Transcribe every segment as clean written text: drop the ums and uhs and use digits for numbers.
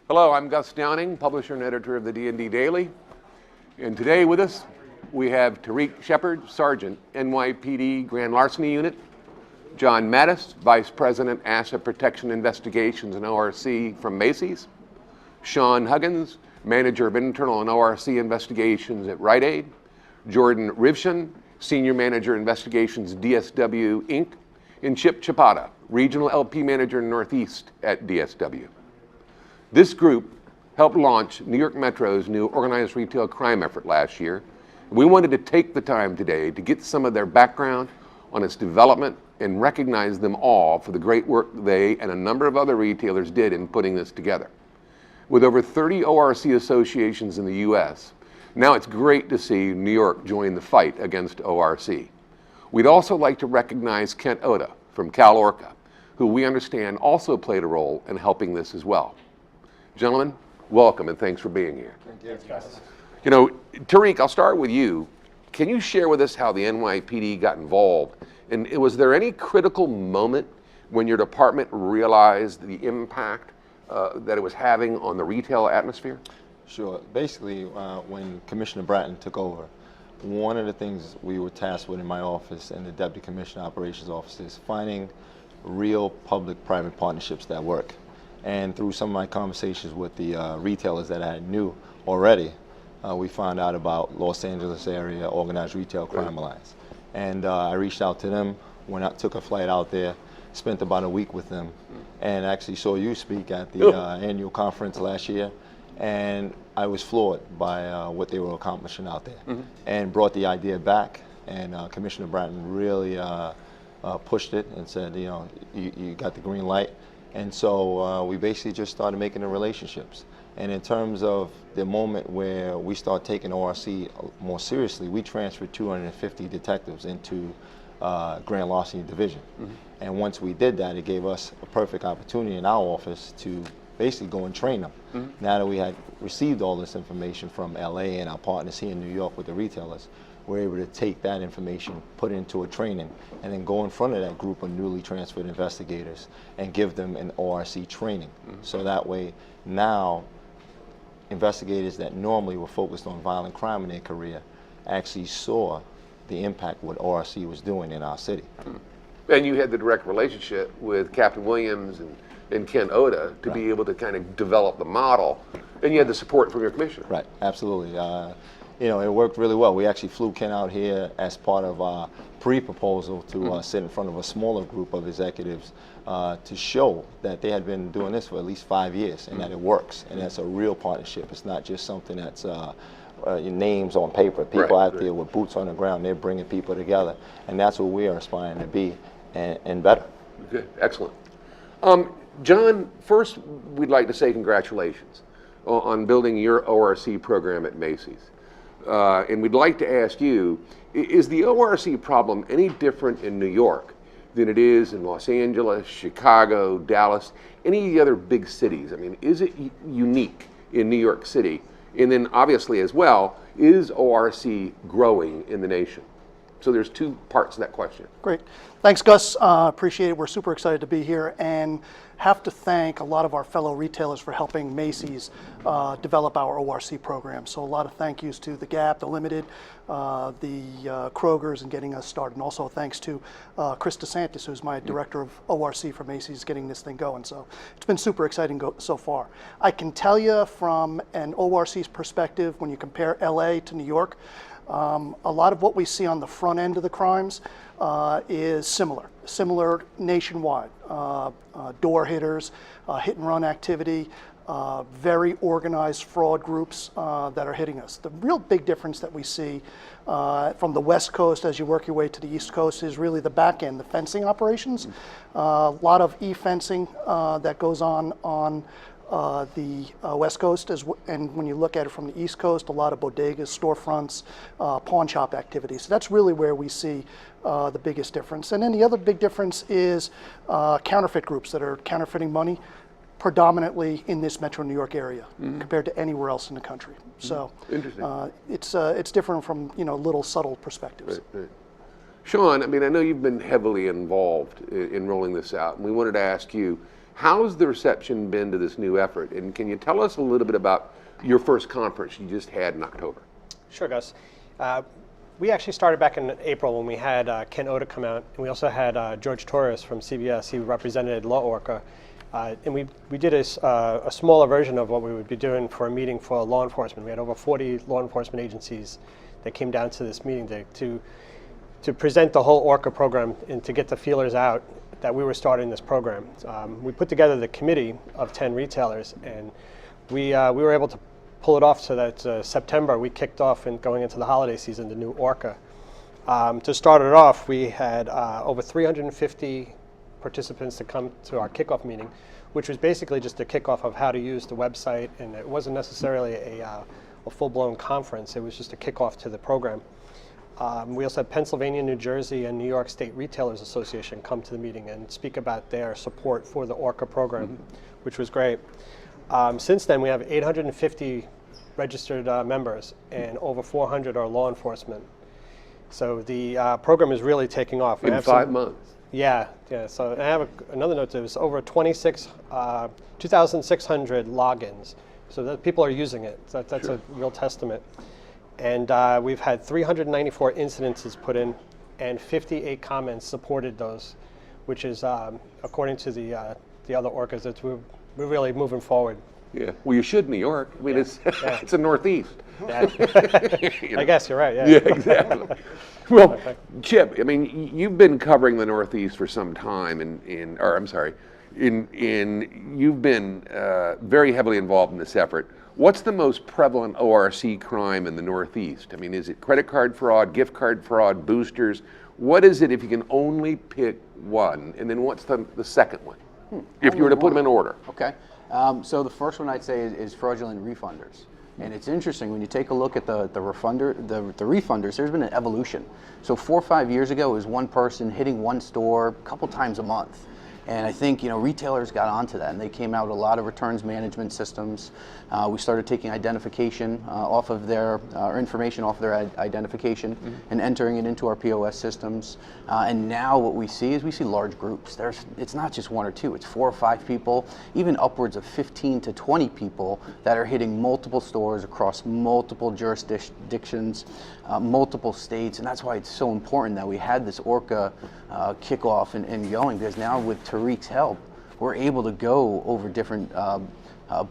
Hello, I'm Gus Downing, publisher and editor of the D&D Daily. And today with us, we have Tarik Sheppard, Sergeant, NYPD Grand Larceny Unit, John Mattis, Vice President, Asset Protection Investigations and ORC from Macy's, Sean Huggins, Manager of Internal and ORC Investigations at Rite Aid, Jordan Rivchun, Senior Manager Investigations DSW Inc., and Chip Chiappetta, Regional LP Manager Northeast at DSW. This group helped launch New York Metro's new organized retail crime effort last year. We wanted to take the time today to get some of their background on its development and recognize them all for the great work they and a number of other retailers did in putting this together. With over 30 ORC associations in the US, now it's great to see New York join the fight against ORC. We'd also like to recognize Kent Oda from Cal ORCA, who we understand also played a role in helping this as well. Gentlemen, welcome and thanks for being here. Thank you. Thanks. You know, Tarik, I'll start with you. Can you share with us how the NYPD got involved? And was there any critical moment when your department realized the impact that it was having on the retail atmosphere? Sure. Basically, when Commissioner Bratton took over, one of the things we were tasked with in my office and the Deputy Commissioner Operations Office is finding real public-private partnerships that work. And through some of my conversations with the retailers that I knew already, we found out about Los Angeles area organized retail crime alliance. And I reached out to them, took a flight out there, spent about a week with them, and actually saw you speak at the annual conference last year. And I was floored by what they were accomplishing out there, and brought the idea back. And Commissioner Bratton really pushed it and said, you know, you got the green light. And so we basically just started making the relationships. And in terms of the moment where we start taking ORC more seriously, we transferred 250 detectives into Grand Larceny Division. And once we did that, it gave us a perfect opportunity in our office to basically go and train them. Now that we had received all this information from LA and our partners here in New York with the retailers, we're able to take that information, put it into a training, and then go in front of that group of newly transferred investigators and give them an ORC training. So that way, now, investigators that normally were focused on violent crime in their career actually saw the impact what ORC was doing in our city. And you had the direct relationship with Captain Williams and Ken Oda to be able to kind of develop the model, and you had the support from your commissioner. Right, absolutely. You know, it worked really well. We actually flew Ken out here as part of our pre-proposal to sit in front of a smaller group of executives to show that they had been doing this for at least 5 years and that it works, and that's a real partnership. It's not just something that's names on paper. People out there with boots on the ground, they're bringing people together, and that's what we are aspiring to be and better. Okay, excellent. John, first we'd like to say congratulations on building your ORC program at Macy's. And we'd like to ask you, is the ORC problem any different in New York than it is in Los Angeles, Chicago, Dallas, any of the other big cities? I mean, is it unique in New York City? And then obviously as well, is ORC growing in the nation? So there's two parts to that question. Great. Thanks, Gus. Appreciate it. We're super excited to be here and have to thank a lot of our fellow retailers for helping Macy's develop our ORC program. So a lot of thank yous to The Gap, The Limited, the Kroger's and getting us started. And also thanks to Chris DeSantis, who's my director of ORC for Macy's, getting this thing going. So it's been super exciting so far. I can tell you from an ORC's perspective, when you compare LA to New York, a lot of what we see on the front end of the crimes is similar nationwide. Door hitters, hit and run activity, very organized fraud groups that are hitting us. The real big difference that we see from the West Coast as you work your way to the East Coast is really the back end, the fencing operations. A lot of e-fencing that goes on the West Coast, and when you look at it from the East Coast, a lot of bodegas, storefronts, pawn shop activities. So that's really where we see the biggest difference. And then the other big difference is counterfeit groups that are counterfeiting money, predominantly in this Metro New York area compared to anywhere else in the country. So it's different from little subtle perspectives. Right, right. Sean, I mean, I know you've been heavily involved in rolling this out, and we wanted to ask you, How's the reception been to this new effort? And can you tell us a little bit about your first conference you just had in October? Sure, Gus. We actually started back in April when we had Ken Oda come out, and we also had George Torres from CBS. He represented Law ORCA. And we did a smaller version of what we would be doing for a meeting for law enforcement. We had over 40 law enforcement agencies that came down to this meeting to present the whole ORCA program and to get the feelers out that we were starting this program. We put together the committee of 10 retailers, and we were able to pull it off so that September we kicked off and going into the holiday season, the new ORCA. To start it off, we had over 350 participants to come to our kickoff meeting, which was basically just a kickoff of how to use the website, and it wasn't necessarily a full-blown conference. It was just a kickoff to the program. We also had Pennsylvania, New Jersey, and New York State Retailers Association come to the meeting and speak about their support for the ORCA program, which was great. Since then, we have 850 registered members, and over 400 are law enforcement. So the program is really taking off. In 5 months. Yeah. So I have another note. There's over 2,600 logins. So that people are using it. So that's a real testament. And we've had 394 incidences put in, and 58 comments supported those, which is, according to the other ORCAs, we're really moving forward. Yeah. Well, you should, New York. I mean, it's it's the Northeast. Yeah. I guess you're right. Yeah. Yeah, exactly. Well, Chip, I mean, you've been covering the Northeast for some time, you've been very heavily involved in this effort. What's the most prevalent ORC crime in the Northeast? I mean, is it credit card fraud, gift card fraud, boosters? What is it if you can only pick one? And then what's the second one? If you were to put them in order. Okay. So the first one I'd say is fraudulent refunders. And it's interesting when you take a look at the refunders, there's been an evolution. So 4 or 5 years ago, it was one person hitting one store a couple times a month. And I think, retailers got onto that, and they came out with a lot of returns management systems. We started taking identification off of their, or information off of their identification and entering it into our POS systems. And now what we see is we see large groups. It's not just 1 or 2, it's 4 or 5 people, even upwards of 15 to 20 people that are hitting multiple stores across multiple jurisdictions, multiple states. And that's why it's so important that we had this ORCA kickoff and going, because now with Tarik's help, we're able to go over different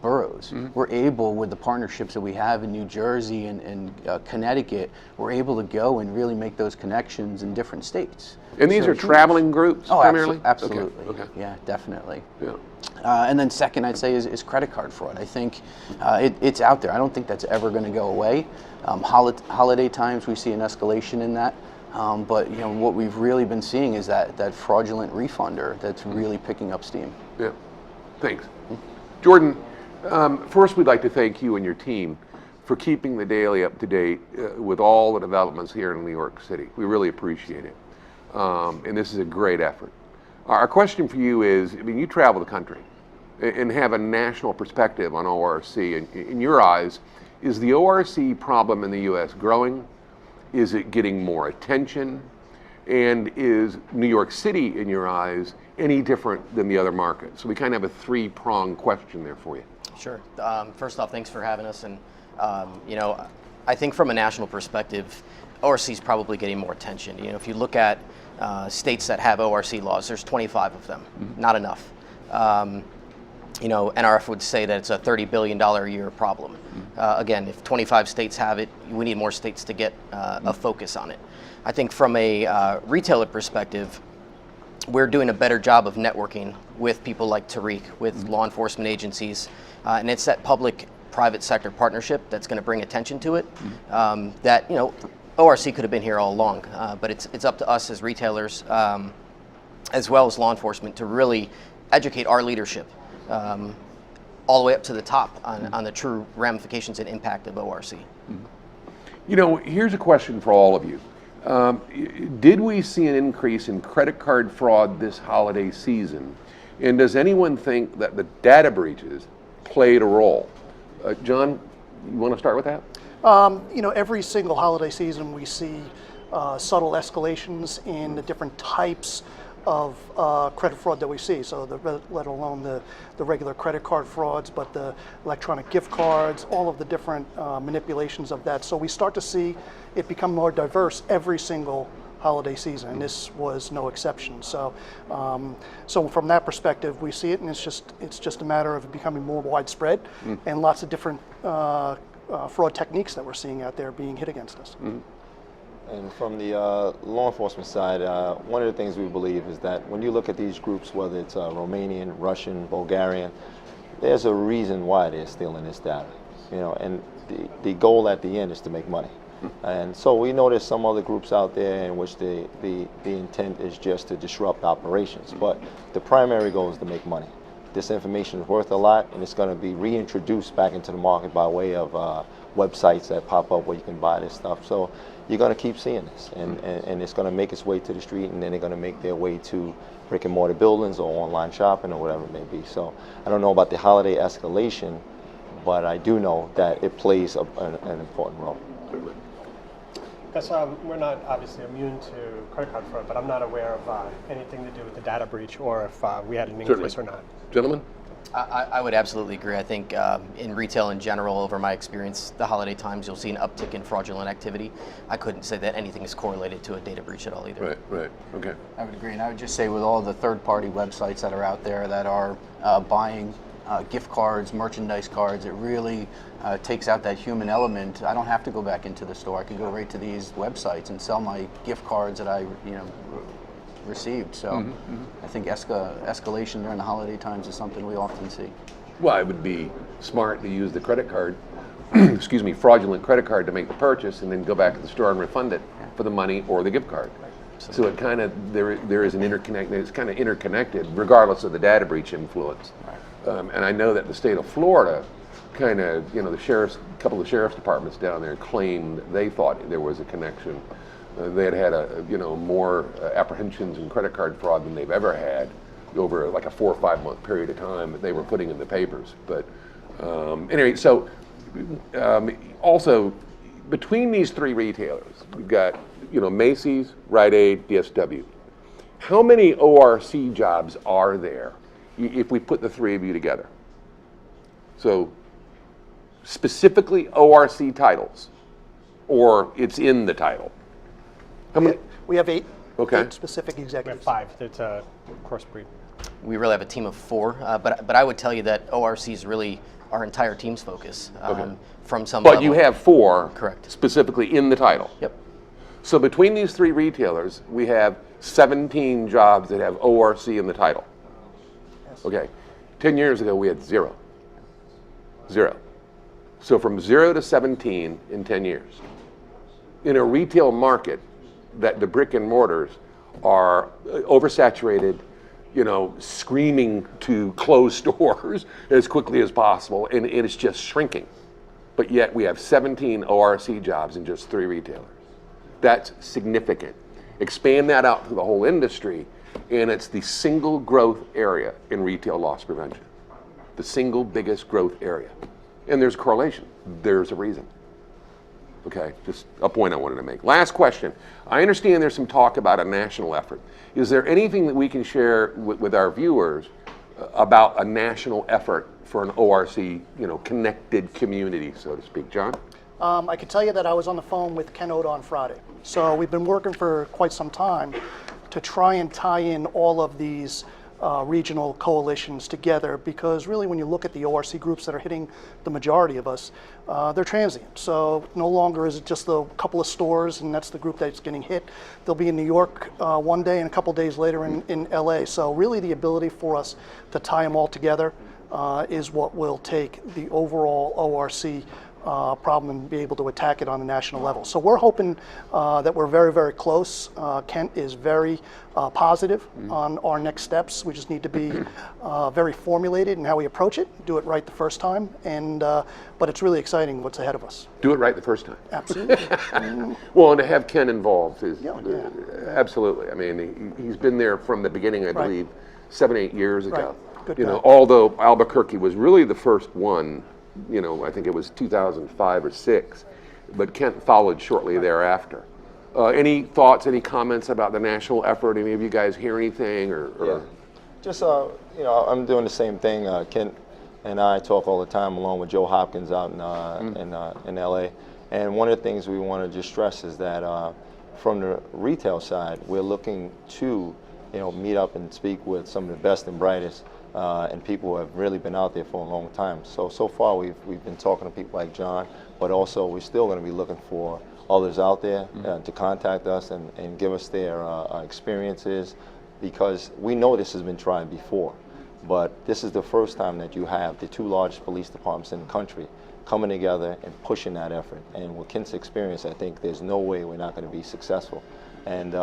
boroughs. We're able, with the partnerships that we have in New Jersey and Connecticut, we're able to go and really make those connections in different states. And these are traveling groups primarily? Absolutely. Okay. Yeah, definitely. Yeah. And then second, I'd say, is credit card fraud. I think it's out there. I don't think that's ever going to go away. Holiday times, we see an escalation in that. But what we've really been seeing is that fraudulent refunder that's really picking up steam. Yeah, thanks. Jordan, first we'd like to thank you and your team for keeping the Daily up to date with all the developments here in New York City. We really appreciate it. And this is a great effort. Our question for you is, I mean, you travel the country and have a national perspective on ORC. In your eyes, is the ORC problem in the U.S. growing? Is it getting more attention? And is New York City, in your eyes, any different than the other markets? So we kind of have a three-pronged question there for you. Sure. First off, thanks for having us. And, I think from a national perspective, ORC is probably getting more attention. If you look at states that have ORC laws, there's 25 of them, not enough. NRF would say that it's a $30 billion a year problem. Again, if 25 states have it, we need more states to get a focus on it. I think from a retailer perspective, we're doing a better job of networking with people like Tarik, with law enforcement agencies, and it's that public-private sector partnership that's going to bring attention to it. That ORC could have been here all along, but it's up to us as retailers, as well as law enforcement, to really educate our leadership. All the way up to the top on the true ramifications and impact of ORC. Here's a question for all of you. Did we see an increase in credit card fraud this holiday season? And does anyone think that the data breaches played a role? John, you want to start with that? Every single holiday season we see subtle escalations in the different types of credit fraud that we see. So let alone the regular credit card frauds, but the electronic gift cards, all of the different manipulations of that. So we start to see it become more diverse every single holiday season, and this was no exception. So, so from that perspective, we see it, and it's just a matter of it becoming more widespread, and lots of different fraud techniques that we're seeing out there being hit against us. And from the law enforcement side, one of the things we believe is that when you look at these groups, whether it's Romanian, Russian, Bulgarian, there's a reason why they're stealing this data, you know, and the goal at the end is to make money. And so we know there's some other groups out there in which the intent is just to disrupt operations, but the primary goal is to make money. This information is worth a lot, and it's going to be reintroduced back into the market by way of websites that pop up where you can buy this stuff. So you're going to keep seeing this, and it's going to make its way to the street, and then they're going to make their way to brick and mortar buildings or online shopping or whatever it may be. So I don't know about the holiday escalation, but I do know that it plays an important role. Because we're not obviously immune to credit card fraud, but I'm not aware of anything to do with the data breach or if we had an increase or not. Gentlemen? I would absolutely agree. I think in retail in general, over my experience, the holiday times, you'll see an uptick in fraudulent activity. I couldn't say that anything is correlated to a data breach at all either. Right, okay. I would agree, and I would just say with all the third-party websites that are out there that are buying gift cards, merchandise cards, it really takes out that human element. I don't have to go back into the store. I can go right to these websites and sell my gift cards that I, received. So I think escalation during the holiday times is something we often see. Well, it would be smart to use the credit card, excuse me, fraudulent credit card to make the purchase and then go back to the store and refund it for the money or the gift card. So it kind of, there is an interconnect, it's kind of interconnected regardless of the data breach influence. And I know that the state of Florida kind of, a couple of sheriff's departments down there claimed they thought there was a connection. They had more apprehensions in credit card fraud than they've ever had over like a 4 or 5 month period of time that they were putting in the papers. But anyway, so also between these three retailers, we've got Macy's, Rite Aid, DSW. How many ORC jobs are there if we put the three of you together? So specifically ORC titles, or it's in the title? How many? We have 8, Okay. 8 specific We have executives. 5. It's a cross breed. We really have a team of 4, but I would tell you that ORC is really our entire team's focus. From some But level. you have 4 Correct. specifically in the title. Yep. So between these three retailers, we have 17 jobs that have ORC in the title. Okay. 10 years ago, we had 0. 0. So from 0 to 17 in 10 years. In a retail market that the brick and mortars are oversaturated, screaming to close stores as quickly as possible, and it's just shrinking. But yet we have 17 ORC jobs in just 3 retailers. That's significant. Expand that out to the whole industry, and it's the single growth area in retail loss prevention. The single biggest growth area. And there's a correlation. There's a reason. Okay, just a point I wanted to make. Last question. I understand there's some talk about a national effort. Is there anything that we can share with our viewers about a national effort for an ORC, connected community, so to speak? John? I can tell you that I was on the phone with Ken Oda on Friday. So we've been working for quite some time to try and tie in all of these regional coalitions together, because really when you look at the ORC groups that are hitting the majority of us, they're transient. So no longer is it just a couple of stores and that's the group that's getting hit. They'll be in New York one day and a couple days later in LA. So really the ability for us to tie them all together is what will take the overall ORC problem and be able to attack it on a national level. So we're hoping that we're very, very close. Kent is very positive on our next steps. We just need to be very formulated in how we approach it, do it right the first time, and but it's really exciting what's ahead of us. Do it right the first time. Absolutely. Well, and to have Ken involved is Yeah. absolutely. I mean, he's been there from the beginning, I believe, 7, 8 years ago. Right. Good guy. Although Albuquerque was really the first one, I think it was 2005 or 6, but Kent followed shortly thereafter. Any thoughts, any comments about the national effort? Any of you guys hear anything? Yeah. Just, you know, I'm doing the same thing. Kent and I talk all the time, along with Joe Hopkins out in LA. And one of the things we want to just stress is that from the retail side, we're looking to, you know, meet up and speak with some of the best and brightest and people who have really been out there for a long time. So far we've been talking to people like John, but also we're still going to be looking for others out there to contact us and give us their experiences, because we know this has been tried before, but this is the first time that you have the two largest police departments in the country coming together and pushing that effort. And with Kent's experience, I think there's no way we're not going to be successful. And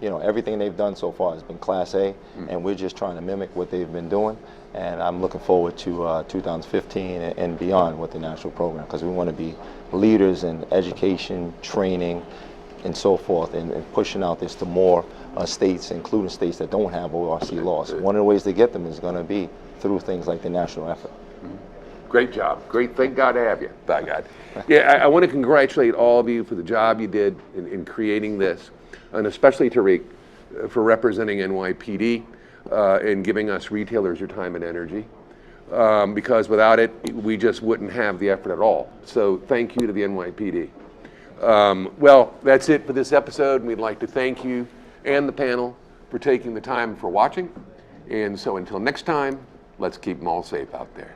you know, everything they've done so far has been Class A, and we're just trying to mimic what they've been doing. And I'm looking forward to 2015 and beyond with the national program, because we want to be leaders in education, training, and so forth, and pushing out this to more states, including states that don't have ORC laws. One of the ways to get them is going to be through things like the national effort. Great job. Great. Thank God to have you. By God. Yeah, I want to congratulate all of you for the job you did in creating this, and especially Tarik for representing NYPD and giving us retailers your time and energy. Because without it, we just wouldn't have the effort at all. So thank you to the NYPD. Well, that's it for this episode, and we'd like to thank you and the panel for taking the time for watching. And so until next time, let's keep them all safe out there.